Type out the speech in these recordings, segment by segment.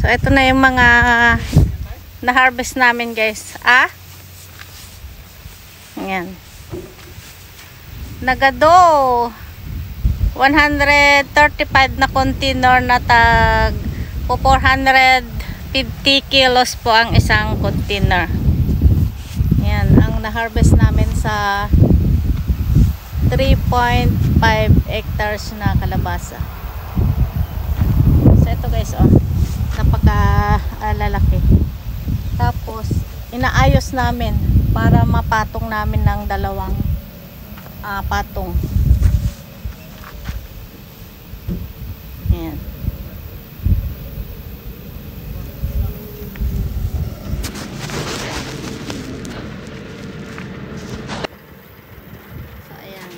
So, ito na yung mga na-harvest namin, guys. Ayan. Nagado. 135 na container na tag 450 kilos po ang isang container. Ayan. Ang na-harvest namin sa 3.5 hectares na kalabasa. So, ito guys, napaka-lalaki. Tapos, inaayos namin para mapatong namin ng dalawang patong. Ayan. So, ayan.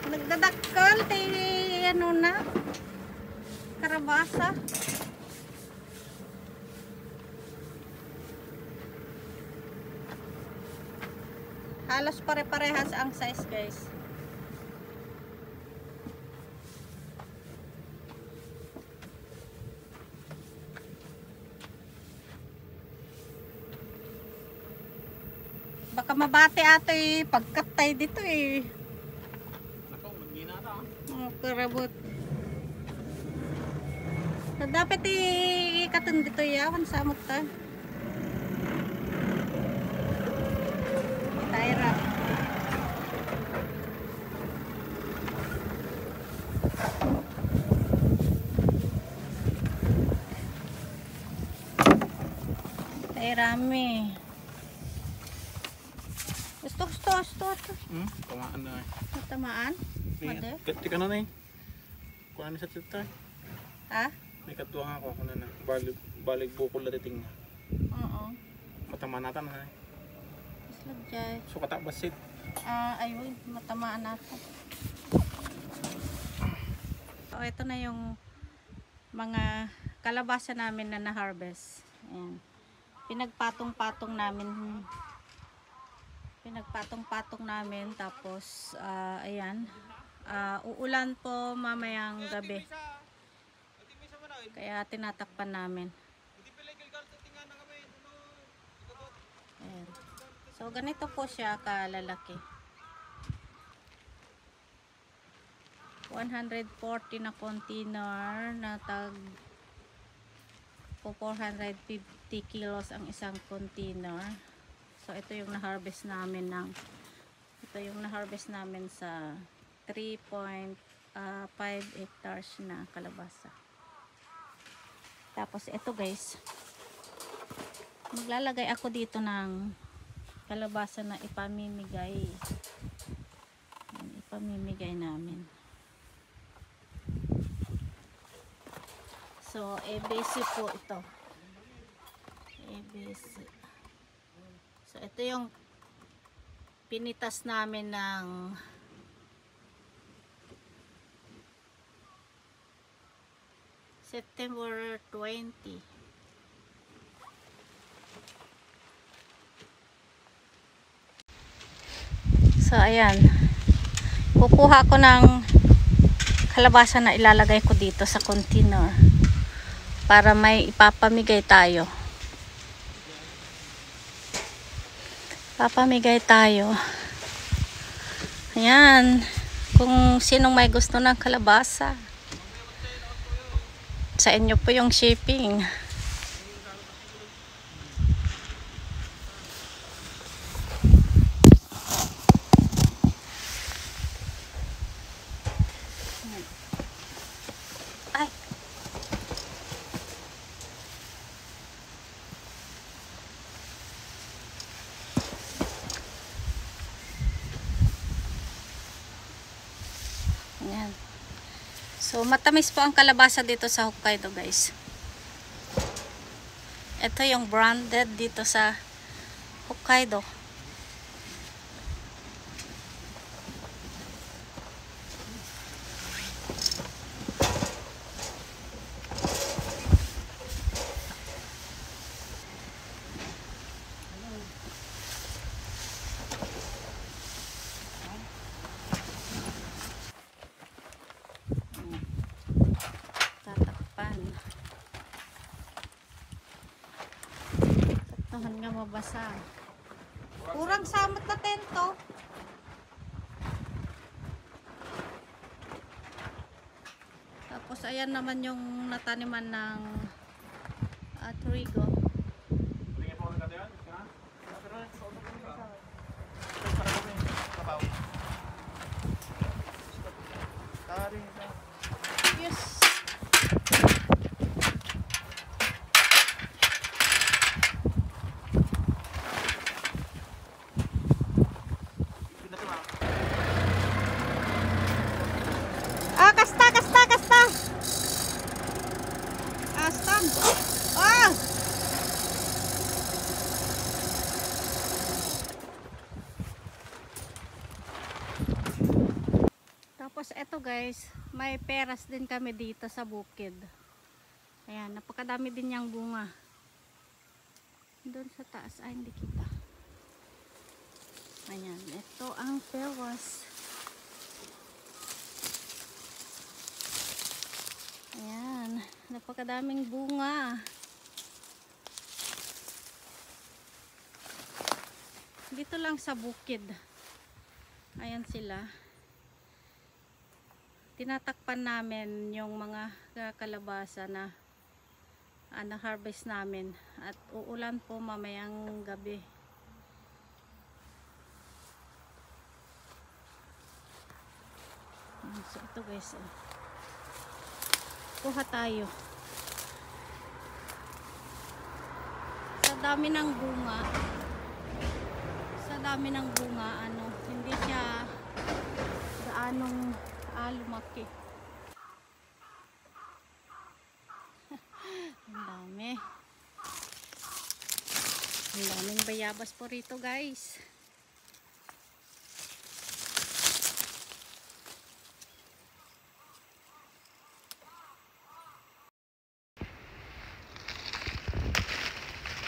Nagdadakkel ano na karabasa. Halos pare-parehas ang size, guys. Baka mabate ato pagkatay dito karabot. So, dapat ikatun dito yawan sa muta. Taira. Tairami. Gusto. Tamaan na Tamaan? Made? Kati ka na na kuha na sa tita. May katuwang ako na balik bukol na titing na. Oo. Matama natin na Islagjay. So katabasit. Ayun, matamaan natin. So, ito na yung mga kalabasa namin na na-harvest. Ayan. Pinagpatong-patong namin. Tapos, ayan. Uulan po mamayang gabi. Kaya tinatakpan namin. Ayan. So, ganito po siya kalalaki. 140 na container na tag 450 kilos ang isang container. So, ito yung na-harvest namin sa 3.5 hectares na kalabasa. Tapos ito guys, maglalagay ako dito ng kalabasa na ipamimigay namin. So ABC po ito, ABC. So ito yung pinitas namin ng September 20. So ayan, kukuha ko ng kalabasa na ilalagay ko dito sa container para may ipapamigay tayo. Ayan, kung sinong may gusto ng kalabasa, sa inyo po yung shipping. Ay. Ayan. So, matamis po ang kalabasa dito sa Hokkaido, guys. Ito yung branded dito sa Hokkaido. mabasa. Kurang samot na tento. Tapos ayan naman yung nataniman ng trigo. Yes. Kasta. Kasta. Ah! Tapos eto guys, may peras din kami dito sa bukid. Ayan, napakadami din niyang bunga. Doon sa taas, ay hindi kita. Ayan, ito ang peras. Ayan, napakadaming bunga. Dito lang sa bukid. Ayan sila. Tinatakpan namin yung mga kalabasa na harvest namin. At uulan po mamayang gabi. So ito guys, kuha tayo. Sa dami ng bunga, hindi siya gaanong lumaki. Ang daming bayabas po rito guys.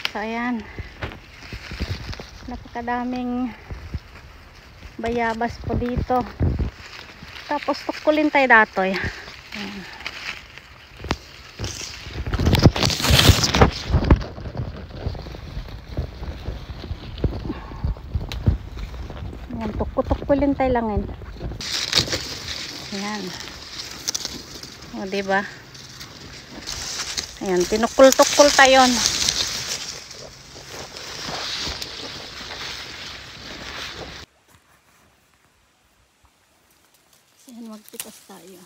So ayan, napakadaming bayabas po dito. Tapos tukulin tayo datoy. Ayan. Ayan, tukulin tayo langin. Ayan. O diba? Ayan, tinukul-tukul tayo. Ayan, magpitas tayo.